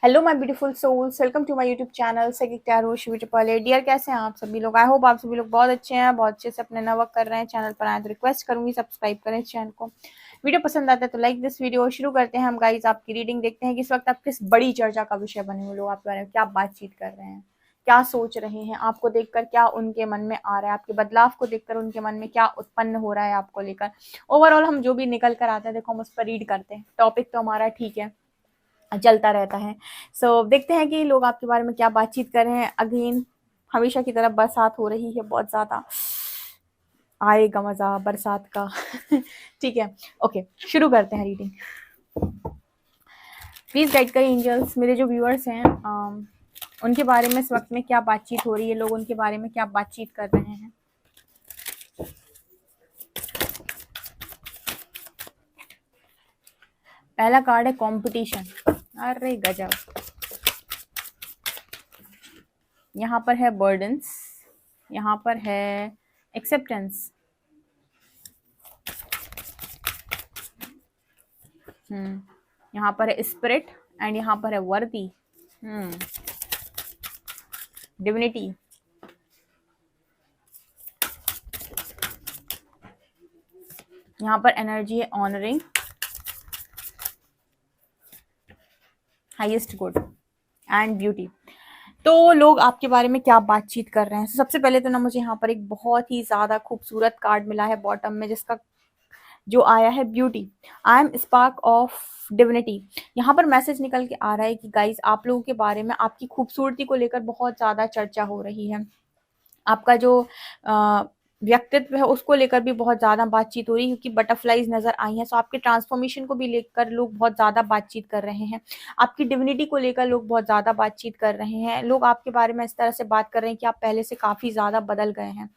Hello my beautiful souls, welcome to my YouTube channel सेकिक tarot शिविटपाले। Dear, कैसे हैं आप सभी लोग? आई होप आप सभी लोग बहुत अच्छे हैं, बहुत अच्छे से अपने नवर्क कर रहे हैं। चैनल पर आए तो रिक्वेस्ट करूंगी सब्सक्राइब करें इस चैनल को। वीडियो पसंद आता है तो लाइक दिस वीडियो। शुरू करते हैं हम गाइज आपकी रीडिंग। देखते हैं कि इस वक्त आप किस बड़ी चर्चा का विषय बने हुए लोग आपके बारे में क्या बातचीत कर रहे हैं, क्या सोच रहे हैं, आपको देखकर क्या उनके मन में आ रहा है, आपके बदलाव को देखकर उनके मन में क्या उत्पन्न हो रहा है आपको लेकर। ओवरऑल हम जो भी निकल कर आते हैं देखो हम उस पर रीड करते हैं। टॉपिक तो हमारा ठीक है, चलता रहता है। देखते हैं कि लोग आपके बारे में क्या बातचीत कर रहे हैं। अगेन हमेशा की तरह बरसात हो रही है, बहुत ज़्यादा आएगा मज़ा बरसात का। ठीक है, ओके, शुरू करते हैं रीडिंग। प्लीज़ गाइड करें एंजल्स, मेरे जो व्यूअर्स हैं उनके बारे में इस वक्त में क्या बातचीत हो रही है, लोग उनके बारे में क्या बातचीत कर रहे हैं। पहला कार्ड है कंपटीशन। अरे गजब। यहाँ पर है बर्डन्स, यहाँ पर है एक्सेप्टेंस, यहाँ पर है स्पिरिट एंड यहाँ पर है वर्दी, डिविनिटी, यहाँ पर एनर्जी है honouring, highest good and beauty. तो लोग आपके बारे में क्या बातचीत कर रहे हैं। सबसे पहले तो ना मुझे यहाँ पर एक बहुत ही ज़्यादा खूबसूरत कार्ड मिला है बॉटम में, जिसका जो आया है beauty. I am spark of divinity. यहाँ पर मैसेज निकल के आ रहा है कि गाइस आप लोगों के बारे में आपकी खूबसूरती को लेकर बहुत ज़्यादा चर्चा हो रही है। आपका जो व्यक्तित्व है उसको लेकर भी बहुत ज़्यादा बातचीत हो रही है, क्योंकि बटरफ्लाइज नज़र आई हैं। सो आपके ट्रांसफॉर्मेशन को भी लेकर लोग बहुत ज़्यादा बातचीत कर रहे हैं। आपकी डिविनिटी को लेकर लोग बहुत ज़्यादा बातचीत कर रहे हैं। लोग आपके बारे में इस तरह से बात कर रहे हैं कि आप पहले से काफ़ी ज़्यादा बदल गए हैं।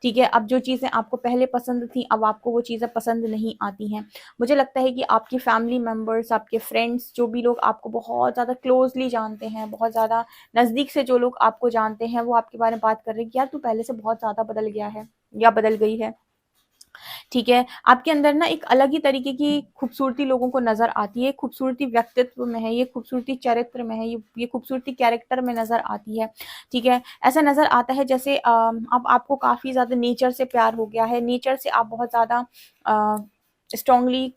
ठीक है, अब जो चीज़ें आपको पहले पसंद थी अब आपको वो चीज़ें पसंद नहीं आती हैं। मुझे लगता है कि आपकी फैमिली मेम्बर्स, आपके फ्रेंड्स, जो भी लोग आपको बहुत ज़्यादा क्लोजली जानते हैं, बहुत ज़्यादा नज़दीक से जो लोग आपको जानते हैं, वो आपके बारे में बात कर रहे हैं कि यार तू पहले से बहुत ज़्यादा बदल गया है या बदल गई है। ठीक है, आपके अंदर ना एक अलग ही तरीके की खूबसूरती लोगों को नज़र आती है। खूबसूरती व्यक्तित्व में है, ये खूबसूरती चरित्र में है, ये खूबसूरती कैरेक्टर में नज़र आती है। ठीक है, ऐसा नज़र आता है जैसे अब आपको काफ़ी ज़्यादा नेचर से प्यार हो गया है। नेचर से आप बहुत ज़्यादा स्ट्रांगली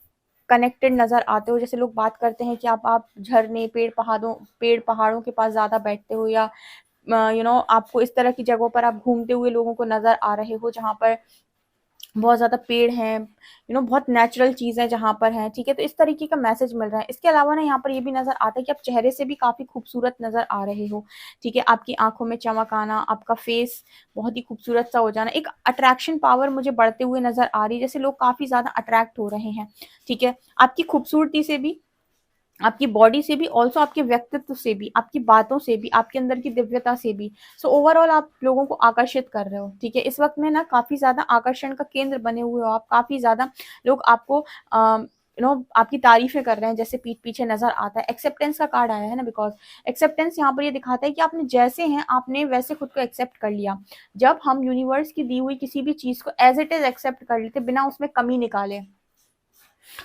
कनेक्टेड नज़र आते हो। जैसे लोग बात करते हैं कि आप झरने, पेड़ पहाड़ों के पास ज़्यादा बैठते हो, या आपको इस तरह की जगहों पर आप घूमते हुए लोगों को नज़र आ रहे हो जहाँ पर बहुत ज़्यादा पेड़ हैं, बहुत नेचुरल चीज़ें जहाँ पर हैं। ठीक है, तो इस तरीके का मैसेज मिल रहा है। इसके अलावा ना यहाँ पर ये भी नज़र आता है कि आप चेहरे से भी काफ़ी खूबसूरत नज़र आ रहे हो। ठीक है, आपकी आंखों में चमक आना, आपका फेस बहुत ही खूबसूरत सा हो जाना, एक अट्रैक्शन पावर मुझे बढ़ते हुए नज़र आ रही है, जैसे लोग काफ़ी ज़्यादा अट्रैक्ट हो रहे हैं। ठीक है, आपकी खूबसूरती से भी, आपकी बॉडी से भी, ऑल्सो आपके व्यक्तित्व से भी, आपकी बातों से भी, आपके अंदर की दिव्यता से भी। ओवरऑल आप लोगों को आकर्षित कर रहे हो। ठीक है, इस वक्त में ना काफ़ी ज़्यादा आकर्षण का केंद्र बने हुए हो आप। काफ़ी ज़्यादा लोग आपको आपकी तारीफ़ें कर रहे हैं, जैसे पीठ पीछे नज़र आता है। एक्सेप्टेंस का कार्ड आया है ना, बिकॉज़ एक्सेप्टेंस यहाँ पर ये दिखाता है कि आपने जैसे हैं, आपने वैसे खुद को एक्सेप्ट कर लिया। जब हम यूनिवर्स की दी हुई किसी भी चीज़ को एज़ इट इज़ एक्सेप्ट कर लेते बिना उसमें कमी निकाले,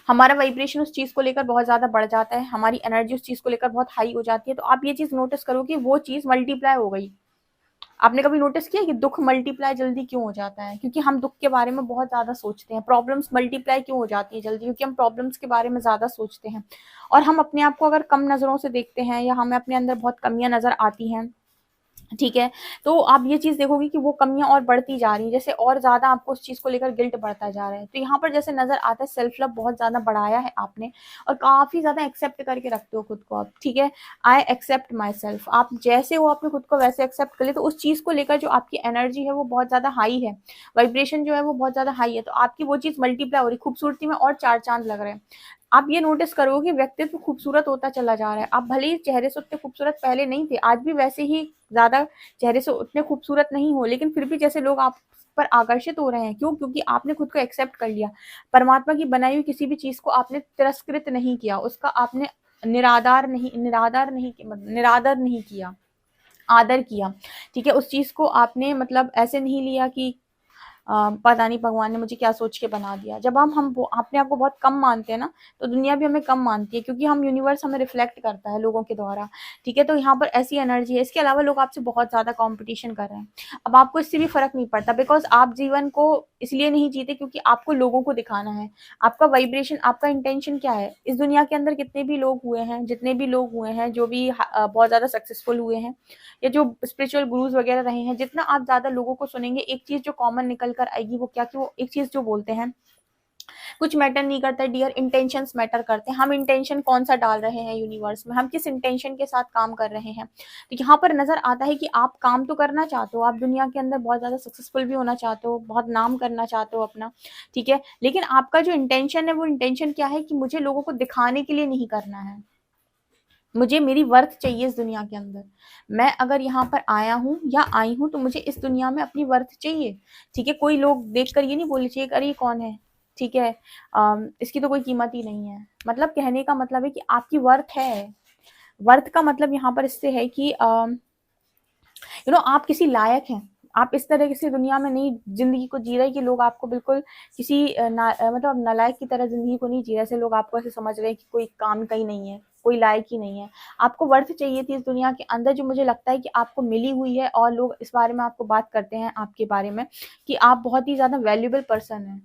हमारा वाइब्रेशन उस चीज़ को लेकर बहुत ज़्यादा बढ़ जाता है, हमारी एनर्जी उस चीज़ को लेकर बहुत हाई हो जाती है। तो आप ये चीज़ नोटिस करो कि वो चीज़ मल्टीप्लाई हो गई। आपने कभी नोटिस किया कि दुःख मल्टीप्लाई जल्दी क्यों हो जाता है? क्योंकि हम दुःख के बारे में बहुत ज़्यादा सोचते हैं। प्रॉब्लम्स मल्टीप्लाई क्यों हो जाती है जल्दी? क्योंकि हम प्रॉब्लम्स के बारे में ज़्यादा सोचते हैं, और हम अपने आप को अगर कम नज़रों से देखते हैं, या हमें अपने अंदर बहुत कमियाँ नज़र आती हैं, ठीक है, तो आप ये चीज़ देखोगे कि वो कमियाँ और बढ़ती जा रही हैं, जैसे और ज़्यादा आपको उस चीज़ को लेकर गिल्ट बढ़ता जा रहा है। तो यहाँ पर जैसे नज़र आता है सेल्फ लव बहुत ज़्यादा बढ़ाया है आपने, और काफ़ी ज़्यादा एक्सेप्ट करके रखते हो खुद को आप। ठीक है, आई एक्सेप्ट माई सेल्फ, आप जैसे हो आपने खुद को वैसे एक्सेप्ट कर लिया। तो उस चीज़ को लेकर जो आपकी एनर्जी है वो बहुत ज़्यादा हाई है, वाइब्रेशन जो है वो बहुत ज़्यादा हाई है, तो आपकी वो चीज़ मल्टीप्लाई हो रही है, खूबसूरती में और चार चांद लग रहे हैं। आप ये नोटिस करोगे कि व्यक्तित्व खूबसूरत होता चला जा रहा है। आप भले ही चेहरे से उतने खूबसूरत पहले नहीं थे, आज भी वैसे ही ज़्यादा चेहरे से उतने खूबसूरत नहीं हो, लेकिन फिर भी जैसे लोग आप पर आकर्षित हो रहे हैं। क्यों? क्योंकि आपने खुद को एक्सेप्ट कर लिया। परमात्मा की बनाई हुई किसी भी चीज़ को आपने तिरस्कृत नहीं किया, उसका आपने निरादर नहीं किया, आदर किया। ठीक है, उस चीज़ को आपने मतलब ऐसे नहीं लिया कि पता नहीं भगवान ने मुझे क्या सोच के बना दिया। जब हम अपने आप को बहुत कम मानते हैं ना, तो दुनिया भी हमें कम मानती है, क्योंकि हम यूनिवर्स हमें रिफ्लेक्ट करता है लोगों के द्वारा। ठीक है, तो यहाँ पर ऐसी एनर्जी है। इसके अलावा लोग आपसे बहुत ज़्यादा कॉम्पिटिशन कर रहे हैं। अब आपको इससे भी फ़र्क नहीं पड़ता, बिकॉज़ आप जीवन को इसलिए नहीं जीते क्योंकि आपको लोगों को दिखाना है। आपका वाइब्रेशन, आपका इंटेंशन क्या है? इस दुनिया के अंदर कितने भी लोग हुए हैं, जितने भी लोग हुए हैं, जो भी बहुत ज़्यादा सक्सेसफुल हुए हैं, या जो स्पिरिचुअल गुरुज़ वगैरह रहे हैं, जितना आप ज़्यादा लोगों को सुनेंगे, एक चीज़ जो कॉमन निकल कर आएगी वो क्या, कि वो एक चीज़ जो बोलते हैं, कुछ मैटर नहीं करता डियर, इंटेंशंस मैटर करते हैं। हम इंटेंशन कौन सा डाल रहे हैं यूनिवर्स में, हम किस इंटेंशन के साथ काम कर रहे हैं। तो यहाँ पर नजर आता है कि आप काम तो करना चाहते हो, आप दुनिया के अंदर बहुत ज्यादा सक्सेसफुल भी होना चाहते हो, बहुत नाम करना चाहते हो अपना, ठीक है, लेकिन आपका जो इंटेंशन है वो इंटेंशन क्या है, कि मुझे लोगों को दिखाने के लिए नहीं करना है, मुझे मेरी वर्थ चाहिए इस दुनिया के अंदर। मैं अगर यहाँ पर आया हूँ या आई हूँ, तो मुझे इस दुनिया में अपनी वर्थ चाहिए। ठीक है, कोई लोग देखकर ये नहीं बोलने चाहिए कि अरे ये कौन है, ठीक है, इसकी तो कोई कीमत ही नहीं है। मतलब कहने का मतलब है कि आपकी वर्थ है। वर्थ का मतलब यहाँ पर इससे है कि आप किसी लायक हैं। आप इस तरह से दुनिया में नहीं जिंदगी को जी रहे कि लोग आपको बिल्कुल किसी मतलब नालायक की तरह जिंदगी को नहीं जी रहे। ऐसे लोग आपको ऐसे समझ रहे हैं कि कोई काम का ही नहीं है, कोई लायक ही नहीं है। आपको वर्थ चाहिए थी इस दुनिया के अंदर, जो मुझे लगता है कि आपको मिली हुई है, और लोग इस बारे में आपको बात करते हैं आपके बारे में कि आप बहुत ही ज्यादा वैल्यूएबल पर्सन है।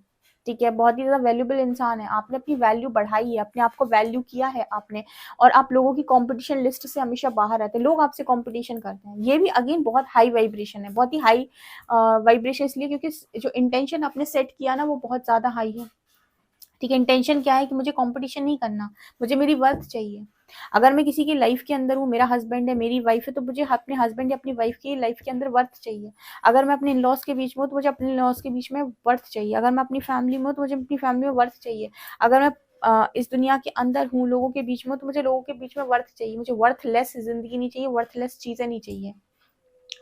ठीक है, बहुत ही ज्यादा वैल्यूएबल इंसान है। आपने अपनी वैल्यू बढ़ाई है, अपने आप को वैल्यू किया है आपने, और आप लोगों की कंपटीशन लिस्ट से हमेशा बाहर रहते हैं। लोग आपसे कंपटीशन करते हैं, ये भी अगेन बहुत हाई वाइब्रेशन है, बहुत ही हाई वाइब्रेशन, इसलिए क्योंकि जो इंटेंशन आपने सेट किया ना वो बहुत ज्यादा हाई है। ठीक है, इंटेंशन क्या है कि मुझे कंपटीशन नहीं करना, मुझे मेरी वर्थ चाहिए। अगर मैं किसी की लाइफ के अंदर हूँ, मेरा हस्बैंड है, मेरी वाइफ है, तो मुझे अपने हस्बैंड या अपनी वाइफ की लाइफ के अंदर वर्थ चाहिए। अगर मैं अपने इन-लॉज के बीच में हूँ, तो मुझे अपने इन-लॉज के बीच में वर्थ चाहिए। अगर मैं अपनी फैमिली में हूँ, तो मुझे अपनी फैमिली में वर्थ चाहिए। अगर मैं इस दुनिया के अंदर हूँ, लोगों के बीच में हूँ, तो मुझे लोगों के बीच में वर्थ चाहिए। मुझे वर्थलेस जिंदगी नहीं चाहिए, वर्थलेस चीजें नहीं चाहिए।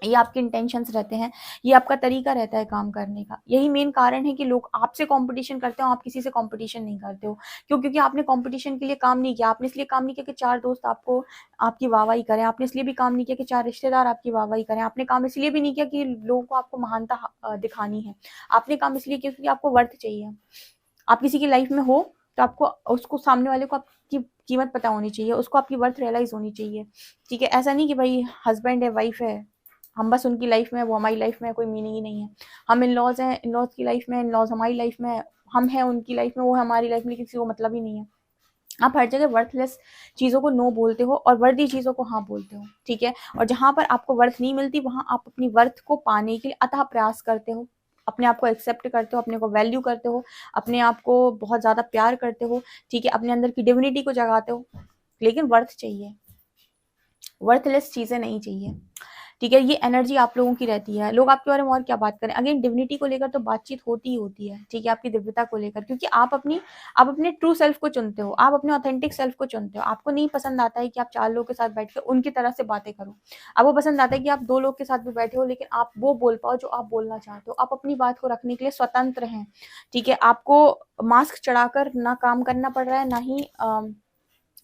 ये आपके इंटेंशंस रहते हैं, ये आपका तरीका रहता है काम करने का। यही मेन कारण है कि लोग आपसे कंपटीशन करते हो, आप किसी से कंपटीशन नहीं करते हो। क्यों? क्योंकि आपने कंपटीशन के लिए काम नहीं किया। आपने इसलिए काम नहीं किया कि 4 दोस्त आपको आपकी वाहवाही करें। आपने इसलिए भी काम नहीं किया कि 4 रिश्तेदार आपकी वाहवाही करें। आपने काम इसलिए भी नहीं किया कि लोगों को आपको महानता दिखानी है। आपने काम इसलिए किया क्योंकि आपको वर्थ चाहिए। आप किसी की लाइफ में हो, तो आपको उसको, सामने वाले को आपकी कीमत पता होनी चाहिए, उसको आपकी वर्थ रियलाइज होनी चाहिए। ठीक है, ऐसा नहीं कि भाई हस्बैंड है, वाइफ है, हम बस उनकी लाइफ में, वो हमारी लाइफ में, कोई मीनिंग ही नहीं है। हम इन लॉज हैं, इन लॉज की लाइफ में, इन लॉज हमारी लाइफ में, हम हैं उनकी लाइफ में, वो हमारी लाइफ में, किसी को मतलब ही नहीं है। आप हर जगह वर्थलेस चीज़ों को नो बोलते हो और वर्दी चीज़ों को हाँ बोलते हो। ठीक है, और जहाँ पर आपको वर्थ नहीं मिलती, वहाँ आप अपनी वर्थ को पाने के लिए अथाह प्रयास करते हो, अपने आप को एक्सेप्ट करते हो, अपने को वैल्यू करते हो, अपने आप को बहुत ज़्यादा प्यार करते हो। ठीक है, अपने अंदर की डिविनिटी को जगाते हो, लेकिन वर्थ चाहिए, वर्थलेस चीज़ें नहीं चाहिए। ठीक है, ये एनर्जी आप लोगों की रहती है। लोग आपके बारे में और क्या बात करें, अगेन डिविनिटी को लेकर तो बातचीत होती ही होती है। ठीक है, आपकी दिव्यता को लेकर, क्योंकि आप अपने ट्रू सेल्फ को चुनते हो, आप अपने ऑथेंटिक सेल्फ को चुनते हो। आपको नहीं पसंद आता है कि आप 4 लोगों के साथ बैठ कर उनकी तरह से बातें करो। आपको पसंद आता है कि आप 2 लोग के साथ भी बैठे हो, लेकिन आप वो बोल पाओ जो आप बोलना चाहते हो। आप अपनी बात को रखने के लिए स्वतंत्र हैं। ठीक है, आपको मास्क चढ़ाकर ना काम करना पड़ रहा है, ना ही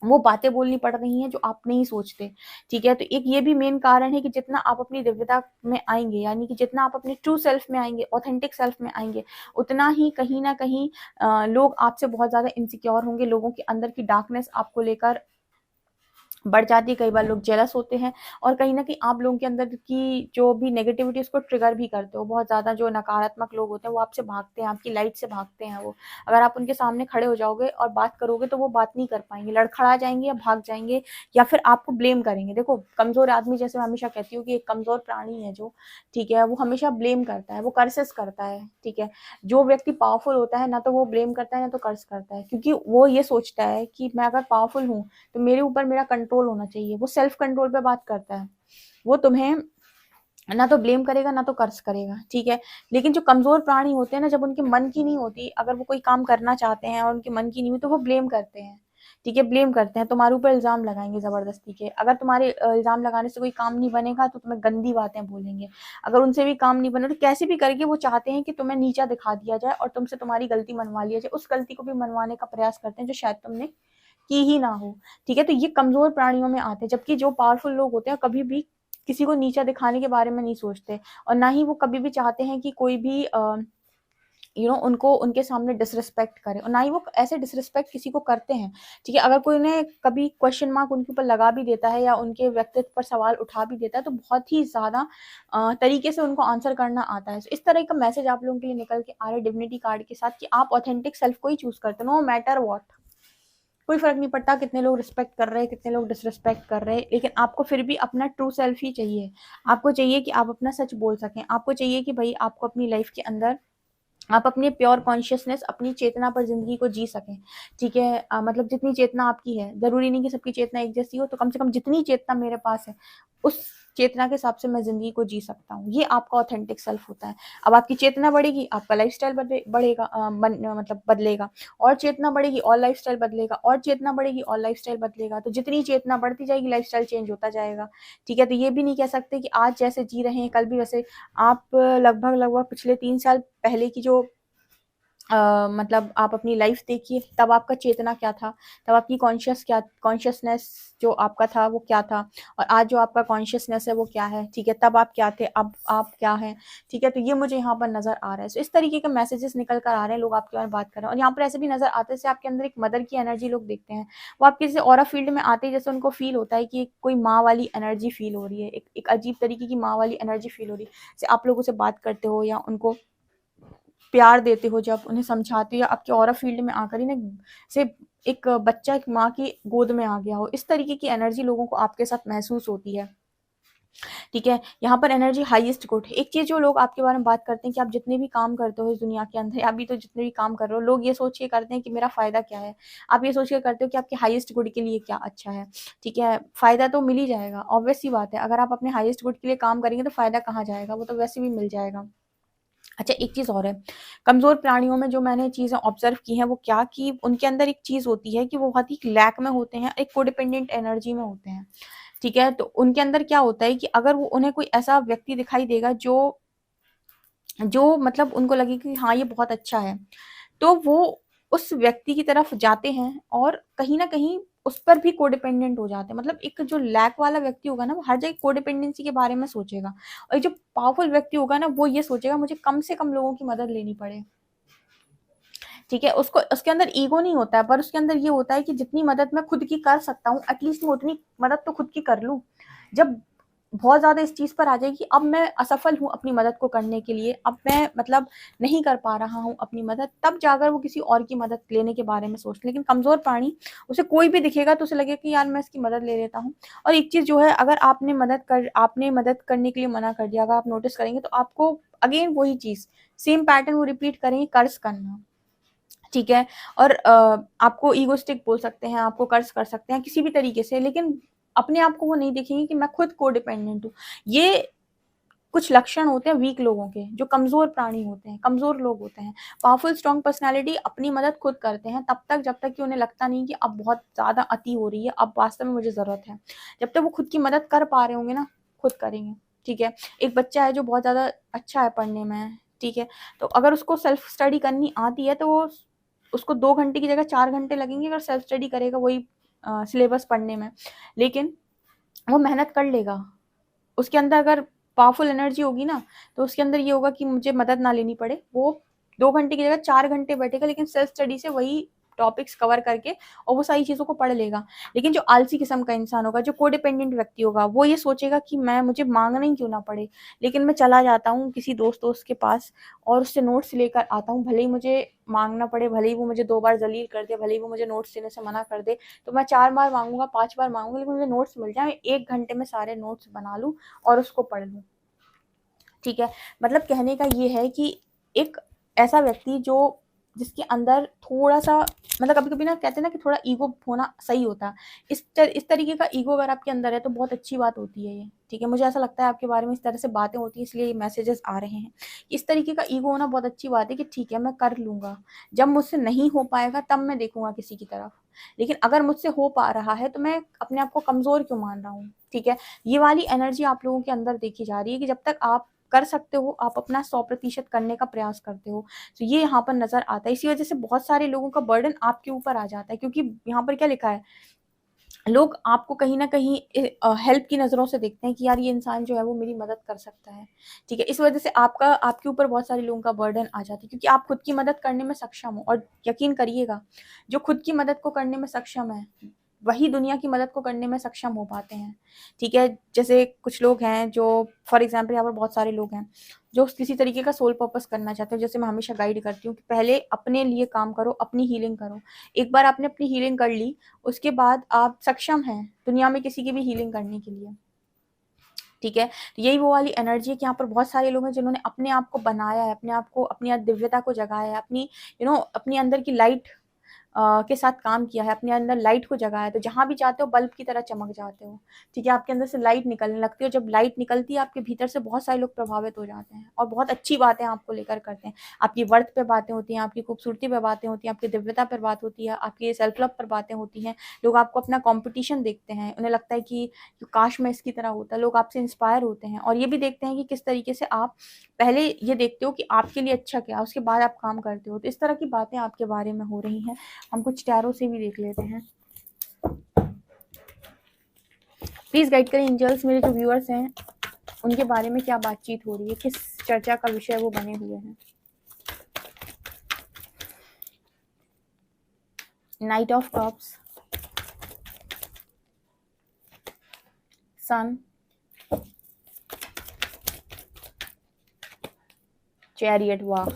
वो बातें बोलनी पड़ रही हैं जो आप नहीं सोचते। ठीक है, तो एक ये भी मेन कारण है कि जितना आप अपनी दिव्यता में आएंगे, यानी कि जितना आप अपने ट्रू सेल्फ में आएंगे, ऑथेंटिक सेल्फ में आएंगे, उतना ही कहीं ना कहीं लोग आपसे बहुत ज्यादा इनसिक्योर होंगे। लोगों के अंदर की डार्कनेस आपको लेकर बढ़ जाती है। कई बार लोग जेलस होते हैं, और कहीं ना कहीं आप लोगों के अंदर की जो भी नेगेटिविटी उसको ट्रिगर भी करते हो। बहुत ज़्यादा जो नकारात्मक लोग होते हैं वो आपसे भागते हैं, आपकी लाइट से भागते हैं। वो अगर आप उनके सामने खड़े हो जाओगे और बात करोगे, तो वो बात नहीं कर पाएंगे, लड़खड़ा जाएंगे या भाग जाएंगे, या फिर आपको ब्लेम करेंगे। देखो, कमज़ोर आदमी, जैसे मैं हमेशा कहती हूँ कि एक कमज़ोर प्राणी है जो, ठीक है, वो हमेशा ब्लेम करता है, वो कर्सेस करता है। ठीक है, जो व्यक्ति पावरफुल होता है, ना तो वो ब्लेम करता है, ना तो कर्स करता है, क्योंकि वो ये सोचता है कि मैं अगर पावरफुल हूँ तो मेरे ऊपर मेरा कंट्रोल होना चाहिए। वो सेल्फ कंट्रोल पे बात करता है। वो तुम्हें ना तो ब्लेम करेगा, ना तो कर्ज करेगा। ठीक है, लेकिन जो कमजोर प्राणी होते हैं ना, जब उनके मन की नहीं होती, अगर वो कोई काम करना चाहते हैं और उनके मन की नहीं हुई, तो वो ब्लेम करते हैं। ठीक है, ब्लेम करते हैं, तुम्हारे ऊपर इल्जाम लगाएंगे जबरदस्ती के। अगर तुम्हारे इल्जाम लगाने से कोई काम नहीं बनेगा, तो तुम्हें गंदी बातें बोलेंगे। अगर उनसे भी काम नहीं बने, तो कैसे भी करके वो चाहते हैं कि तुम्हें नीचा दिखा दिया जाए और तुमसे तुम्हारी गलती मनवा लिया जाए। उस गलती को भी मनवाने का प्रयास करते हैं जो शायद तुमने की ही ना हो। ठीक है, तो ये कमजोर प्राणियों में आते हैं। जबकि जो पावरफुल लोग होते हैं, कभी भी किसी को नीचा दिखाने के बारे में नहीं सोचते, और ना ही वो कभी भी चाहते हैं कि कोई भी उनको उनके सामने डिसरिस्पेक्ट करें, और ना ही वो ऐसे डिसरिस्पेक्ट किसी को करते हैं, ठीक है। अगर कोई उन्हें कभी क्वेश्चन मार्क उनके ऊपर लगा भी देता है या उनके व्यक्तित्व पर सवाल उठा भी देता है, तो बहुत ही ज़्यादा तरीके से उनको आंसर करना आता है। इस तरह का मैसेज आप लोगों के लिए निकल के आ रहा है डिविनिटी कार्ड के साथ कि आप ऑथेंटिक सेल्फ को ही चूज़ करते हो, नो मैटर व्हाट। कोई फ़र्क नहीं पड़ता कितने लोग रिस्पेक्ट कर रहे हैं, कितने लोग डिसरिस्पेक्ट कर रहे हैं, लेकिन आपको फिर भी अपना ट्रू सेल्फ ही चाहिए। आपको चाहिए कि आप अपना सच बोल सकें, आपको चाहिए कि भई आपको अपनी लाइफ़ के अंदर आप अपने प्योर कॉन्शियसनेस, अपनी चेतना पर ज़िंदगी को जी सकें, ठीक है। मतलब जितनी चेतना आपकी है, ज़रूरी नहीं कि सबकी चेतना एक जैसी हो, तो कम से कम जितनी चेतना मेरे पास है, उस चेतना के हिसाब से मैं ज़िंदगी को जी सकता हूँ। ये आपका ऑथेंटिक सेल्फ होता है। अब आपकी चेतना बढ़ेगी, आपका लाइफ़स्टाइल बढ़ेगा, मतलब बदलेगा, और चेतना बढ़ेगी और लाइफ़स्टाइल बदलेगा, और चेतना बढ़ेगी और लाइफ़स्टाइल बदलेगा। तो जितनी चेतना बढ़ती जाएगी, लाइफ़स्टाइल चेंज होता जाएगा, ठीक है। तो ये भी नहीं कह सकते कि आज जैसे जी रहे हैं, कल भी वैसे। आप लगभग पिछले 3 साल पहले की जो मतलब आप अपनी लाइफ देखिए, तब आपका चेतना क्या था, तब आपकी कॉन्शियसनेस जो आपका था वो क्या था, और आज जो आपका कॉन्शियसनेस है वो क्या है, ठीक है। तब आप क्या थे, अब आप क्या हैं, ठीक है। तो ये मुझे यहाँ पर नज़र आ रहा है। इस तरीके के मैसेजेस निकल कर आ रहे हैं, लोग आपके बारे में बात कर रहे हैं, और यहाँ पर ऐसे भी नज़र आते हैं जैसे आपके अंदर एक मदर की एनर्जी लोग देखते हैं। वो आपके जैसे ऑरा फील्ड में आते ही जैसे उनको फील होता है कि कोई माँ वाली एनर्जी फील हो रही है, एक अजीब तरीके की माँ वाली एनर्जी फील हो रही है। जैसे आप लोगों से बात करते हो या उनको प्यार देते हो, जब उन्हें समझाते हो, या आपके ऑरा फील्ड में आकर ही ना से एक बच्चा एक माँ की गोद में आ गया हो, इस तरीके की एनर्जी लोगों को आपके साथ महसूस होती है, ठीक है। यहाँ पर एनर्जी हाईएस्ट गुड है। एक चीज़ जो लोग आपके बारे में बात करते हैं कि आप जितने भी काम करते हो इस दुनिया के अंदर, अभी तो जितने भी काम कर रहे हो, लोग ये सोच के करते हैं कि मेरा फ़ायदा क्या है। आप ये सोच के करते हो कि आपके हाईएस्ट गुड के लिए क्या अच्छा है, ठीक है। फ़ायदा तो मिल ही जाएगा, ऑब्वियस सी बात है। अगर आप अपने हाईएस्ट गुड के लिए काम करेंगे तो फ़ायदा कहाँ जाएगा, वो तो वैसे भी मिल जाएगा। अच्छा, एक चीज़ और है, कमज़ोर प्राणियों में जो मैंने चीज़ें ऑब्ज़र्व की हैं वो क्या, कि उनके अंदर एक चीज़ होती है कि वो बहुत ही लैक में होते हैं, एक कोडिपेंडेंट एनर्जी में होते हैं, ठीक है। तो उनके अंदर क्या होता है कि अगर वो उन्हें कोई ऐसा व्यक्ति दिखाई देगा जो जो मतलब उनको लगे कि हाँ, ये बहुत अच्छा है, तो वो उस व्यक्ति की तरफ जाते हैं और कहीं न कहीं उस पर भी कोडिपेंडेंट हो जाते हैं। मतलब एक जो लैक वाला व्यक्ति होगा ना, वो हर जगह कोडिपेंडेंसी के बारे में सोचेगा, और जो पावरफुल व्यक्ति होगा ना, वो ये सोचेगा मुझे कम से कम लोगों की मदद लेनी पड़े, ठीक है। उसको उसके अंदर ईगो नहीं होता है, पर उसके अंदर ये होता है कि जितनी मदद मैं खुद की कर सकता हूँ, एटलीस्ट मैं उतनी मदद तो खुद की कर लूँ। जब बहुत ज़्यादा इस चीज़ पर आ जाएगी कि अब मैं असफल हूँ अपनी मदद को करने के लिए, अब मैं मतलब नहीं कर पा रहा हूँ अपनी मदद, तब जाकर वो किसी और की मदद लेने के बारे में सोचते। लेकिन कमज़ोर प्राणी, उसे कोई भी दिखेगा तो उसे लगेगा कि यार मैं इसकी मदद ले लेता हूँ। और एक चीज़ जो है, अगर आपने मदद करने के लिए मना कर दिया, अगर आप नोटिस करेंगे तो आपको अगेन वही चीज़, सेम पैटर्न वो रिपीट करेंगे, कर्ज़ करना। ठीक है। और आपको ईगोइस्टिक बोल सकते हैं, आपको कर्ज कर सकते हैं किसी भी तरीके से, लेकिन अपने आप को वो नहीं देखेंगे कि मैं खुद कोडिपेंडेंट हूँ। ये कुछ लक्षण होते हैं वीक लोगों के, जो कमज़ोर प्राणी होते हैं, कमज़ोर लोग होते हैं। पावरफुल स्ट्रॉन्ग पर्सनैलिटी अपनी मदद खुद करते हैं तब तक, जब तक कि उन्हें लगता नहीं कि अब बहुत ज़्यादा अति हो रही है, अब वास्तव में मुझे ज़रूरत है। जब तक वो खुद की मदद कर पा रहे होंगे ना, खुद करेंगे, ठीक है। एक बच्चा है जो बहुत ज़्यादा अच्छा है पढ़ने में, ठीक है, तो अगर उसको सेल्फ स्टडी करनी आती है तो वो उसको 2 घंटे की जगह 4 घंटे लगेंगे अगर सेल्फ स्टडी करेगा वही सिलेबस पढ़ने में। लेकिन वो मेहनत कर लेगा। उसके अंदर अगर पावरफुल एनर्जी होगी ना, तो उसके अंदर ये होगा कि मुझे मदद ना लेनी पड़े। वो 2 घंटे की जगह 4 घंटे बैठेगा, लेकिन सेल्फ स्टडी से वही टॉपिक्स कवर करके और वो सारी चीज़ों को पढ़ लेगा। लेकिन जो आलसी किस्म का इंसान होगा, जो कोडिपेंडेंट व्यक्ति होगा, वो ये सोचेगा कि मुझे माँगना ही क्यों ना पड़े, लेकिन मैं चला जाता हूँ किसी दोस्त के पास और उससे नोट्स लेकर आता हूँ, भले ही मुझे माँगना पड़े, भले ही वो मुझे 2 बार ज़लील कर दे, भले ही वो मुझे नोट्स देने से मना कर दे, तो मैं 4 बार माँगूँगा, 5 बार माँगूँगा, लेकिन मुझे नोट्स मिल जाए, 1 घंटे में सारे नोट्स बना लूँ और उसको पढ़ लूँ, ठीक है। मतलब कहने का ये है कि एक ऐसा व्यक्ति जो जिसके अंदर थोड़ा-सा मतलब कभी-कभी ना कहते हैं ना कि थोड़ा ईगो होना सही होता है। इस तरीके का ईगो अगर आपके अंदर है तो बहुत अच्छी बात होती है ये, ठीक है। मुझे ऐसा लगता है आपके बारे में इस तरह से बातें होती हैं, इसलिए ये मैसेजेस आ रहे हैं। इस तरीके का ईगो होना बहुत अच्छी बात है कि ठीक है, मैं कर लूँगा। जब मुझसे नहीं हो पाएगा तब मैं देखूँगा किसी की तरफ। लेकिन अगर मुझसे हो पा रहा है तो मैं अपने आप को कमज़ोर क्यों मान रहा हूँ, ठीक है। ये वाली एनर्जी आप लोगों के अंदर देखी जा रही है कि जब तक आप कर सकते हो, आप अपना 100% करने का प्रयास करते हो। तो ये यहाँ पर नज़र आता है। इसी वज़ह से बहुत सारे लोगों का बर्डन आपके ऊपर आ जाता है, क्योंकि यहाँ पर क्या लिखा है, लोग आपको कहीं न कहीं हेल्प की नज़रों से देखते हैं कि यार ये इंसान जो है वो मेरी मदद कर सकता है, ठीक है? इस वजह से आपके ऊपर बहुत सारे लोगों का बर्डन आ जाता है क्योंकि आप खुद की मदद करने में सक्षम हो और यकीन करिएगा, जो खुद की मदद को करने में सक्षम है, वही दुनिया की मदद को करने में सक्षम हो पाते हैं, ठीक है? जैसे कुछ लोग हैं जो फॉर एग्ज़ाम्पल यहाँ पर बहुत सारे लोग हैं, जो किसी तरीके का सोल पर्पस करना चाहते हैं, जैसे मैं हमेशा गाइड करती हूँ कि पहले अपने लिए काम करो, अपनी हीलिंग करो। एक बार आपने अपनी हीलिंग कर ली, उसके बाद आप सक्षम हैं दुनिया में किसी की भी हीलिंग करने के लिए, ठीक है? तो यही वो वाली एनर्जी है कि यहाँ पर बहुत सारे लोग हैं जिन्होंने अपने आप को बनाया है, अपने आप को, अपनी दिव्यता को जगाया है, अपनी अपनी अंदर की लाइट के साथ काम किया है, अपने अंदर लाइट को जगाया है, तो जहाँ भी जाते हो बल्ब की तरह चमक जाते हो, ठीक है? आपके अंदर से लाइट निकलने लगती है और जब लाइट निकलती है आपके भीतर से बहुत सारे लोग प्रभावित हो जाते हैं और बहुत अच्छी बातें आपको लेकर करते हैं। आपकी वर्थ पे बातें होती हैं, आपकी खूबसूरती पे बातें होती हैं, आपकी दिव्यता पर बात होती है, आपकी सेल्फ लव पर बातें होती हैं। लोग आपको अपना कॉम्पिटिशन देखते हैं, उन्हें लगता है कि काश मैं इसकी तरह होता। लोग आपसे इंस्पायर होते हैं और ये भी देखते हैं कि किस तरीके से आप पहले ये देखते हो कि आपके लिए अच्छा क्या है, उसके बाद आप काम करते हो। तो इस तरह की बातें आपके बारे में हो रही हैं। हम कुछ टैरो से भी देख लेते हैं। प्लीज गाइड करें एंजल्स, मेरे जो व्यूअर्स हैं उनके बारे में क्या बातचीत हो रही है, किस चर्चा का विषय वो बने हुए हैं। Knight of cups, sun, chariot, वाह,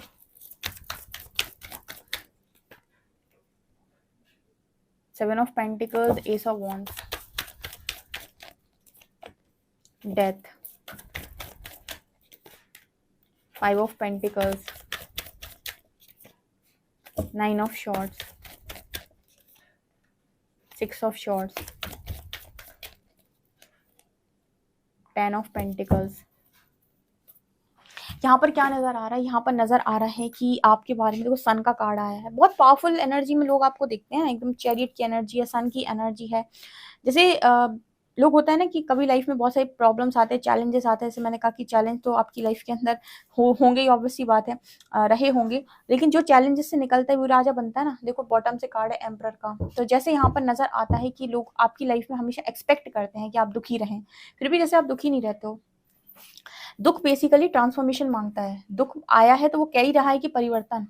seven of pentacles, ace of wands, death, five of pentacles, nine of swords, six of swords, ten of pentacles. यहाँ पर क्या नज़र आ रहा है? यहाँ पर नज़र आ रहा है कि आपके बारे में देखो सन का कार्ड आया है। बहुत पावरफुल एनर्जी में लोग आपको देखते हैं, एकदम चैरियट की एनर्जी है, सन की एनर्जी है। जैसे लोग होता है ना कि कभी लाइफ में बहुत सारे प्रॉब्लम्स आते हैं, चैलेंजेस आते हैं। जैसे मैंने कहा कि चैलेंज तो आपकी लाइफ के अंदर होंगे ही, ऑब्वियस सी बात है, रहे होंगे। लेकिन जो चैलेंजेस से निकलता है वो राजा बनता है ना। देखो बॉटम से कार्ड है एम्परर का। तो जैसे यहाँ पर नज़र आता है कि लोग आपकी लाइफ में हमेशा एक्सपेक्ट करते हैं कि आप दुखी रहें, फिर भी जैसे आप दुखी नहीं रहते हो। दुख बेसिकली ट्रांसफॉर्मेशन मांगता है। दुख आया है तो वो कह ही रहा है कि परिवर्तन।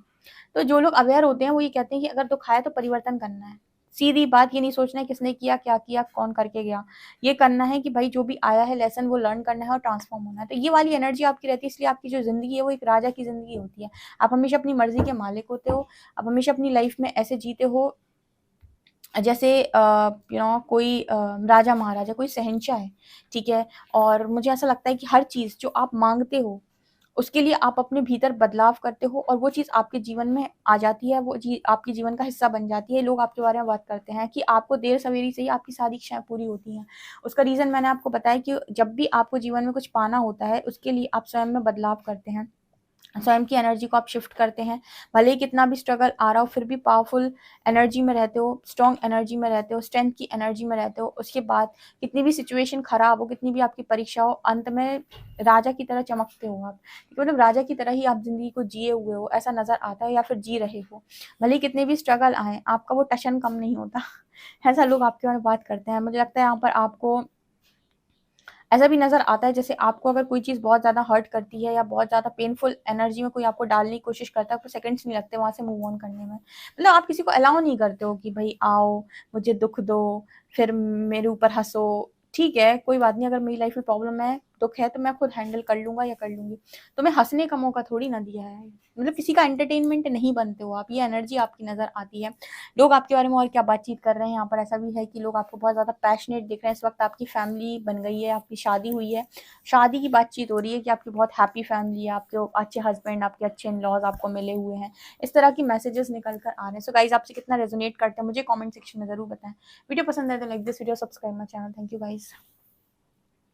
तो जो लोग अवेयर होते हैं वो ये कहते हैं कि अगर दुख आया तो परिवर्तन करना है। सीधी बात, ये नहीं सोचना है किसने किया, क्या किया, कौन करके गया। ये करना है कि भाई जो भी आया है लेसन वो लर्न करना है और ट्रांसफॉर्म होना है। तो ये वाली एनर्जी आपकी रहती है, इसलिए आपकी जो ज़िंदगी है वो एक राजा की ज़िंदगी होती है। आप हमेशा अपनी मर्ज़ी के मालिक होते हो। आप हमेशा अपनी लाइफ में ऐसे जीते हो जैसे कोई राजा महाराजा, कोई शहंशाह है, ठीक है? और मुझे ऐसा लगता है कि हर चीज़ जो आप माँगते हो, उसके लिए आप अपने भीतर बदलाव करते हो और वो चीज़ आपके जीवन में आ जाती है, वो आपके जीवन का हिस्सा बन जाती है। लोग आपके बारे में बात करते हैं कि आपको देर-सवेरी से ही आपकी सारी इच्छाएँ पूरी होती हैं। उसका रीज़न मैंने आपको बताया कि जब भी आपको जीवन में कुछ पाना होता है, उसके लिए आप स्वयं में बदलाव करते हैं। स्वयं की एनर्जी को आप शिफ्ट करते हैं। भले ही कितना भी स्ट्रगल आ रहा हो, फिर भी पावरफुल एनर्जी में रहते हो, स्ट्रॉन्ग एनर्जी में रहते हो, स्ट्रेंथ की एनर्जी में रहते हो। उसके बाद कितनी भी सिचुएशन खराब हो, कितनी भी आपकी परीक्षा हो, अंत में राजा की तरह चमकते हो आप। मतलब राजा की तरह ही आप ज़िंदगी को जिए हुए हो, ऐसा नज़र आता है, या फिर जी रहे हो। भले ही कितने भी स्ट्रगल आएँ, आपका वो टशन कम नहीं होता। ऐसा लोग आपके बारे में बात करते हैं। मुझे लगता है यहाँ पर आपको ऐसा भी नज़र आता है जैसे आपको अगर कोई चीज़ बहुत ज़्यादा हर्ट करती है या बहुत ज़्यादा पेनफुल एनर्जी में कोई आपको डालने की कोशिश करता है, आपको सेकंड्स नहीं लगते वहाँ से मूव ऑन करने में। मतलब आप किसी को अलाउ नहीं करते हो कि भई आओ, मुझे दुःख दो, फिर मेरे ऊपर हँसो। ठीक है, कोई बात नहीं, अगर मेरी लाइफ़ में प्रॉब्लम है, दुःख है, तो मैं खुद हैंडल कर लूँगा या कर लूँगी। तुम्हें हँसने का मौका थोड़ी ना दिया है। मतलब किसी का एंटरटेनमेंट नहीं बनते हो आप, ये एनर्जी आपकी नज़र आती है। लोग आपके बारे में और क्या बातचीत कर रहे हैं, यहाँ पर ऐसा भी है कि लोग आपको बहुत ज़्यादा पैशनेट दिख रहे हैं। इस वक़्त आपकी फैमिली बन गई है, आपकी शादी हुई है, शादी की बातचीत हो रही है कि आपकी बहुत हैप्पी फैमिली है, आपके अच्छे हस्बैंड, आपके अच्छे इन-लॉज़ आपको मिले हुए हैं। इस तरह की मैसेजेस निकल कर आ रहे हैं। सो गाइज़, आपसे कितना रेज़ोनेट करता है मुझे कमेंट सेक्शन में ज़रूर बताएँ। वीडियो पसंद आए तो like this video, subscribe my channel. Thank you guys.